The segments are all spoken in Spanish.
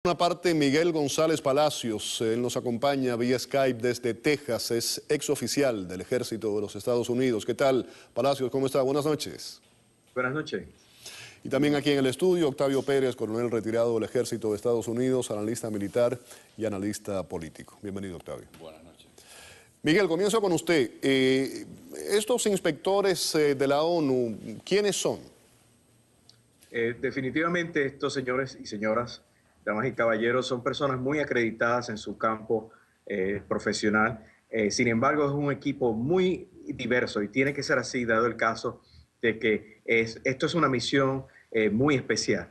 Por una parte, Miguel González Palacios, él nos acompaña vía Skype desde Texas, es exoficial del Ejército de los Estados Unidos. ¿Qué tal, Palacios? ¿Cómo está? Buenas noches. Buenas noches. Y también aquí en el estudio, Octavio Pérez, coronel retirado del Ejército de Estados Unidos, analista militar y analista político. Bienvenido, Octavio. Buenas noches. Miguel, comienzo con usted. Estos inspectores de la ONU, ¿quiénes son? Definitivamente estos señores y señoras, damas y caballeros, son personas muy acreditadas en su campo profesional. Sin embargo, es un equipo muy diverso y tiene que ser así, dado el caso de que esto es una misión muy especial.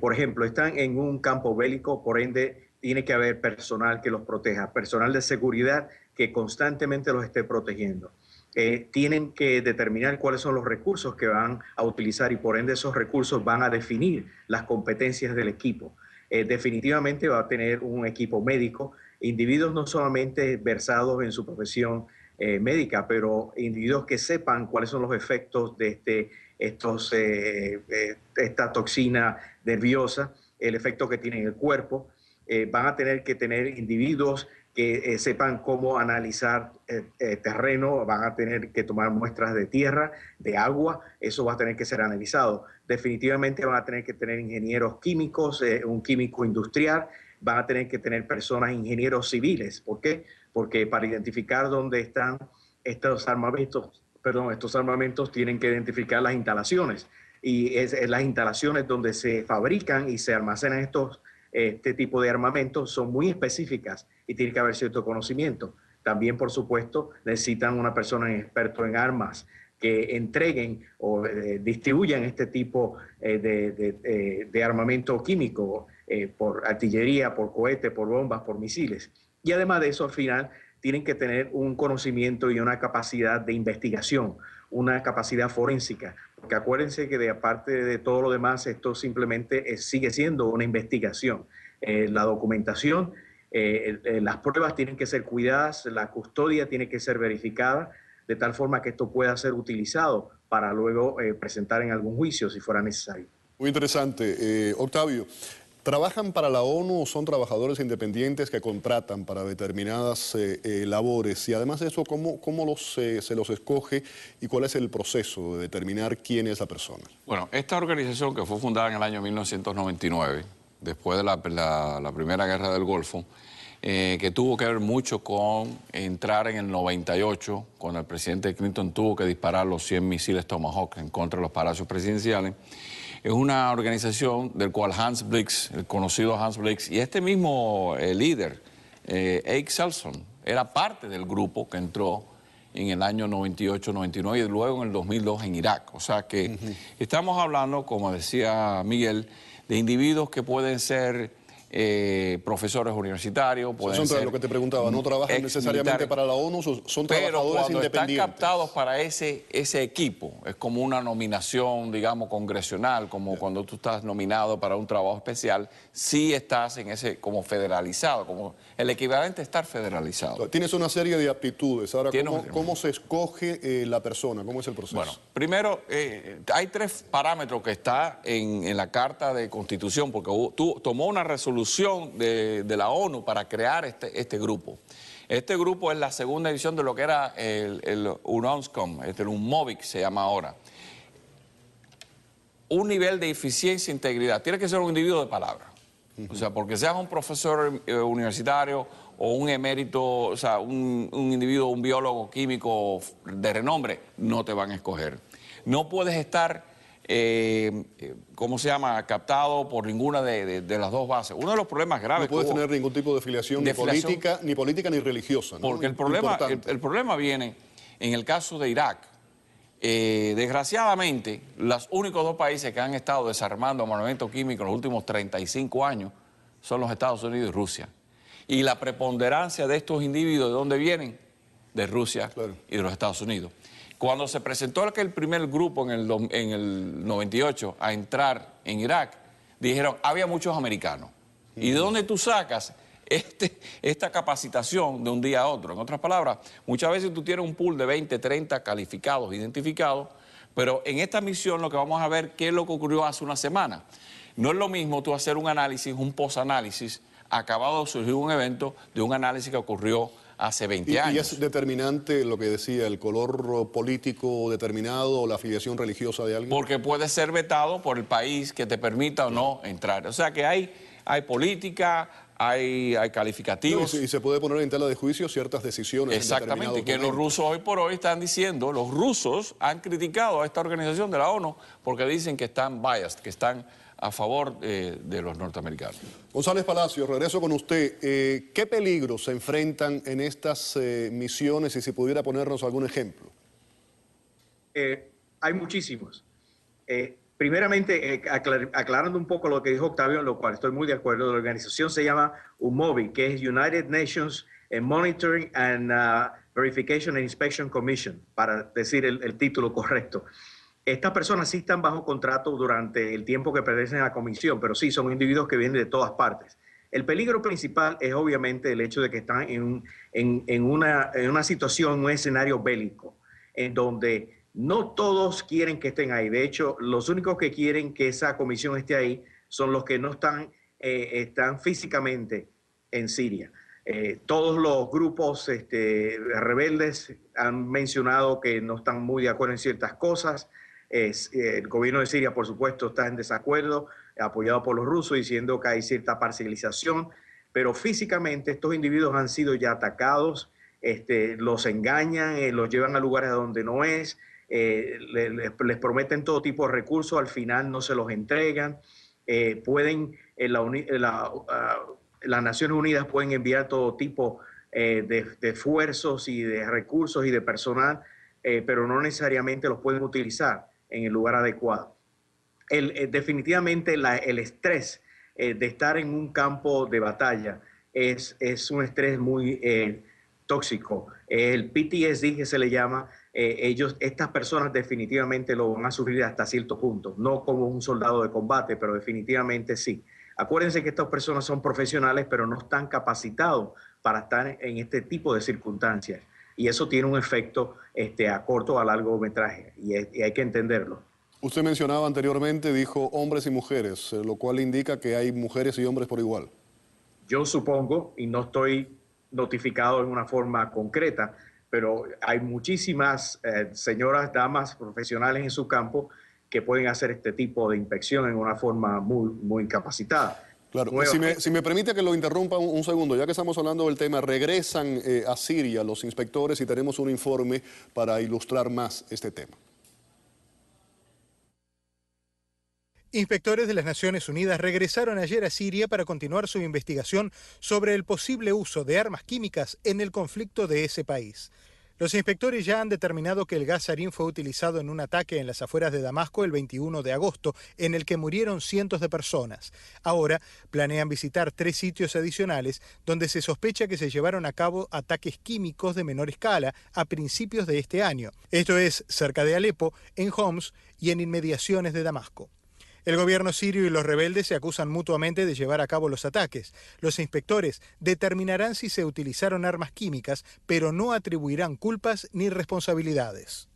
Por ejemplo, están en un campo bélico, por ende, tiene que haber personal que los proteja, personal de seguridad que constantemente los esté protegiendo. Tienen que determinar cuáles son los recursos que van a utilizar y por ende esos recursos van a definir las competencias del equipo. Definitivamente va a tener un equipo médico, individuos no solamente versados en su profesión médica, pero individuos que sepan cuáles son los efectos de esta toxina nerviosa, el efecto que tiene en el cuerpo. Van a tener que tener individuos que sepan cómo analizar terreno, van a tener que tomar muestras de tierra, de agua, eso va a tener que ser analizado. Definitivamente van a tener que tener ingenieros químicos, un químico industrial, van a tener que tener personas, ingenieros civiles. ¿Por qué? Porque para identificar dónde están estos armamentos tienen que identificar las instalaciones. Y es las instalaciones donde se fabrican y se almacenan este tipo de armamentos son muy específicas y tiene que haber cierto conocimiento. También, por supuesto, necesitan una persona experta en armas que entreguen o distribuyan este tipo de armamento químico por artillería, por cohetes, por bombas, por misiles. Y además de eso, al final, tienen que tener un conocimiento y una capacidad de investigación, una capacidad forénsica, porque acuérdense que de aparte de todo lo demás, esto simplemente sigue siendo una investigación. La documentación, las pruebas tienen que ser cuidadas, la custodia tiene que ser verificada, de tal forma que esto pueda ser utilizado para luego presentar en algún juicio si fuera necesario. Muy interesante. Octavio, ¿trabajan para la ONU o son trabajadores independientes que contratan para determinadas labores? Y además de eso, ¿cómo se los escoge y cuál es el proceso de determinar quién es la persona? Bueno, esta organización que fue fundada en el año 1999, después de la Primera Guerra del Golfo, que tuvo que ver mucho con entrar en el 98, cuando el presidente Clinton tuvo que disparar los 100 misiles Tomahawk en contra de los palacios presidenciales. Es una organización del cual Hans Blix, el conocido Hans Blix, y este mismo líder, Eike Selson, era parte del grupo que entró en el año 98-99 y luego en el 2002 en Irak. O sea que estamos hablando, como decía Miguel, de individuos que pueden ser profesores universitarios, pueden ser lo que te preguntaba, no trabajan necesariamente para la ONU, son trabajadores independientes. Están captados para ese equipo, es como una nominación, digamos, congresional, como cuando tú estás nominado para un trabajo especial, sí estás en ese, como federalizado, como el equivalente a estar federalizado. Tienes una serie de aptitudes. Ahora, ¿cómo se escoge la persona? ¿Cómo es el proceso? Bueno, primero, hay 3 parámetros que está en la Carta de Constitución, porque tomó una resolución de la ONU para crear este grupo. Este grupo es la segunda edición de lo que era el UNONSCOM, el UNMOVIC se llama ahora. Un nivel de eficiencia e integridad. Tiene que ser un individuo de palabra. O sea, porque seas un profesor universitario o un emérito, o sea, un individuo, un biólogo químico de renombre, no te van a escoger. No puedes estar ¿cómo se llama?, captado por ninguna de las 2 bases. Uno de los problemas graves... No puedes tener ningún tipo de filiación, ni política ni religiosa, ¿no? Porque el problema viene en el caso de Irak. Desgraciadamente, los únicos 2 países que han estado desarmando armamento químico en los últimos 35 años son los Estados Unidos y Rusia. Y la preponderancia de estos individuos, ¿de dónde vienen? De Rusia y de los Estados Unidos. Cuando se presentó el primer grupo en el 98 a entrar en Irak, dijeron, había muchos americanos. ¿Y de dónde tú sacas esta capacitación de un día a otro? En otras palabras, muchas veces tú tienes un pool de 20, 30 calificados, identificados, pero en esta misión lo que vamos a ver, ¿qué es lo que ocurrió hace una semana? No es lo mismo tú hacer un análisis, un post-análisis, acabado de surgir un evento, de un análisis que ocurrió hace 20 años. ¿Y es determinante lo que decía, el color político determinado o la afiliación religiosa de alguien? Porque puede ser vetado por el país que te permita o no entrar. O sea que hay política, hay calificativos. No, y se puede poner en tela de juicio ciertas decisiones. Exactamente, que los rusos hoy por hoy están diciendo, los rusos han criticado a esta organización de la ONU porque dicen que están biased, que están a favor de los norteamericanos. González Palacio, regreso con usted. ¿Qué peligros se enfrentan en estas misiones y si pudiera ponernos algún ejemplo? Hay muchísimos. Primeramente, aclarando un poco lo que dijo Octavio, en lo cual estoy muy de acuerdo, la organización se llama UMOVI, que es United Nations Monitoring and Verification and Inspection Commission, para decir el título correcto. Estas personas sí están bajo contrato durante el tiempo que pertenecen a la comisión, pero sí son individuos que vienen de todas partes. El peligro principal es obviamente el hecho de que están en una situación, un escenario bélico, en donde no todos quieren que estén ahí. De hecho, los únicos que quieren que esa comisión esté ahí son los que no están físicamente en Siria. Todos los grupos rebeldes han mencionado que no están muy de acuerdo en ciertas cosas. El gobierno de Siria, por supuesto, está en desacuerdo, apoyado por los rusos, diciendo que hay cierta parcialización, pero físicamente estos individuos han sido ya atacados, los engañan, los llevan a lugares donde no es, les prometen todo tipo de recursos, al final no se los entregan, las Naciones Unidas pueden enviar todo tipo de esfuerzos y de recursos y de personal, pero no necesariamente los pueden utilizar en el lugar adecuado. Definitivamente el estrés de estar en un campo de batalla es un estrés muy tóxico. El PTSD que se le llama, estas personas definitivamente lo van a sufrir hasta cierto punto, no como un soldado de combate, pero definitivamente sí. Acuérdense que estas personas son profesionales, pero no están capacitados para estar en este tipo de circunstancias. Y eso tiene un efecto a corto o a largo metraje, y hay que entenderlo. Usted mencionaba anteriormente, dijo hombres y mujeres, lo cual indica que hay mujeres y hombres por igual. Yo supongo, y no estoy notificado en una forma concreta, pero hay muchísimas señoras, damas profesionales en su campo que pueden hacer este tipo de inspección en una forma muy, muy capacitada. Claro, si me permite que lo interrumpa un segundo, ya que estamos hablando del tema, regresan a Siria los inspectores y tenemos un informe para ilustrar más este tema. Inspectores de las Naciones Unidas regresaron ayer a Siria para continuar su investigación sobre el posible uso de armas químicas en el conflicto de ese país. Los inspectores ya han determinado que el gas sarín fue utilizado en un ataque en las afueras de Damasco el 21 de agosto, en el que murieron cientos de personas. Ahora planean visitar 3 sitios adicionales donde se sospecha que se llevaron a cabo ataques químicos de menor escala a principios de este año. Esto es cerca de Alepo, en Homs y en inmediaciones de Damasco. El gobierno sirio y los rebeldes se acusan mutuamente de llevar a cabo los ataques. Los inspectores determinarán si se utilizaron armas químicas, pero no atribuirán culpas ni responsabilidades.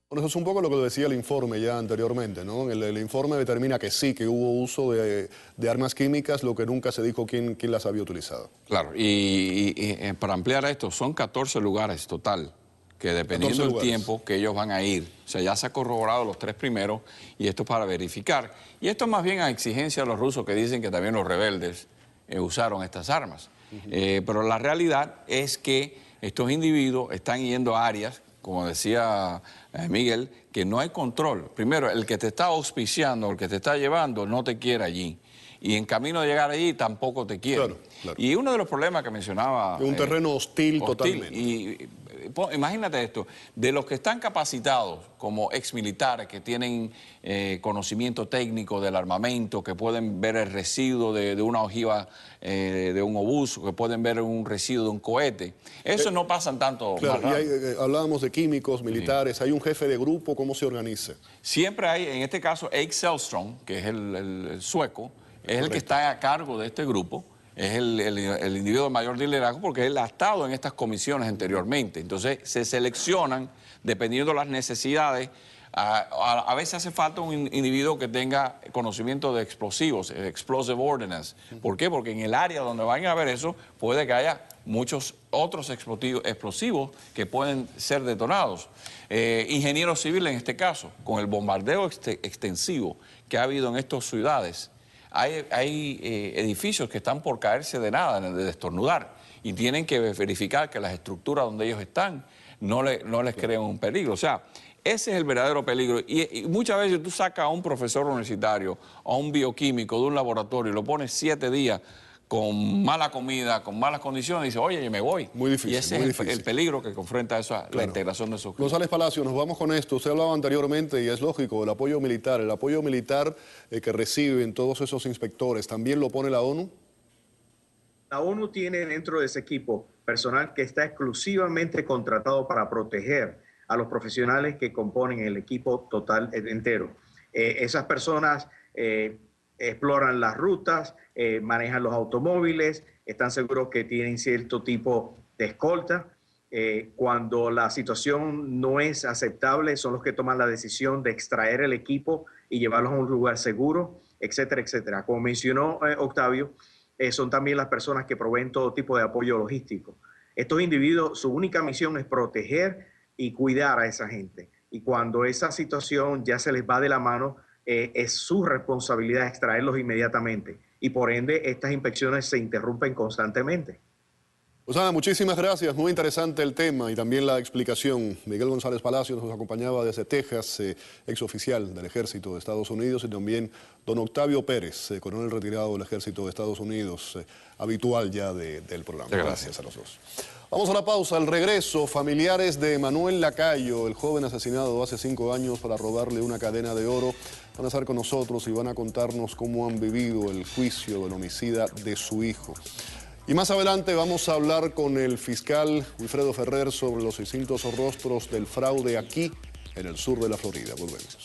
Bueno, eso es un poco lo que decía el informe ya anteriormente, ¿no? El informe determina que sí, que hubo uso de armas químicas, lo que nunca se dijo quién las había utilizado. Claro, y para ampliar esto, son 14 lugares total, que dependiendo del tiempo que ellos van a ir, o sea, ya se ha corroborado los 3 primeros y esto es para verificar. Y esto es más bien a exigencia de los rusos que dicen que también los rebeldes usaron estas armas. Pero la realidad es que estos individuos están yendo a áreas, como decía Miguel, que no hay control. Primero, el que te está auspiciando, el que te está llevando, no te quiere allí. Y en camino de llegar allí tampoco te quiere. Claro, claro. Y uno de los problemas que mencionaba... Un terreno hostil totalmente. Y imagínate esto, de los que están capacitados como exmilitares, que tienen conocimiento técnico del armamento, que pueden ver el residuo de una ojiva de un obús, que pueden ver un residuo de un cohete, eso no pasan tanto. Claro, hablábamos de químicos, militares, hay un jefe de grupo, ¿cómo se organiza? Siempre hay, en este caso, Erik Sellström, que es el sueco, es el que está a cargo de este grupo. Es el individuo de mayor liderazgo porque él ha estado en estas comisiones anteriormente. Entonces se seleccionan, dependiendo de las necesidades, A veces hace falta un individuo que tenga conocimiento de explosivos, explosive ordnance. ¿Por qué? Porque en el área donde vayan a ver eso puede que haya muchos otros explosivos que pueden ser detonados. Ingenieros civiles en este caso, con el bombardeo extensivo que ha habido en estas ciudades, hay edificios que están por caerse de nada, de estornudar, y tienen que verificar que las estructuras donde ellos están no les creen un peligro. O sea, ese es el verdadero peligro. Y muchas veces tú sacas a un profesor universitario, a un bioquímico de un laboratorio y lo pones 7 días con mala comida, con malas condiciones, y dice, oye, yo me voy. Muy difícil. Y ese es el peligro que confronta eso, la integración de esos grupos. González Palacio, nos vamos con esto. Usted hablaba anteriormente, y es lógico, el apoyo militar que reciben todos esos inspectores, ¿también lo pone la ONU? La ONU tiene dentro de ese equipo personal que está exclusivamente contratado para proteger a los profesionales que componen el equipo total entero. Esas personas exploran las rutas, manejan los automóviles, están seguros que tienen cierto tipo de escolta. Cuando la situación no es aceptable, son los que toman la decisión de extraer el equipo y llevarlos a un lugar seguro, etcétera, etcétera. Como mencionó Octavio, son también las personas que proveen todo tipo de apoyo logístico. Estos individuos, su única misión es proteger y cuidar a esa gente. Y cuando esa situación ya se les va de la mano, es su responsabilidad extraerlos inmediatamente. Y por ende, estas inspecciones se interrumpen constantemente. Osana, muchísimas gracias. Muy interesante el tema y también la explicación. Miguel González Palacios nos acompañaba desde Texas, exoficial del Ejército de Estados Unidos, y también don Octavio Pérez, coronel retirado del Ejército de Estados Unidos, habitual ya del programa. Gracias a los dos. Vamos a la pausa. Al regreso, familiares de Manuel Lacayo, el joven asesinado hace 5 años para robarle una cadena de oro, van a estar con nosotros y van a contarnos cómo han vivido el juicio del homicida de su hijo. Y más adelante vamos a hablar con el fiscal Wilfredo Ferrer sobre los distintos rostros del fraude aquí en el sur de la Florida. Volvemos.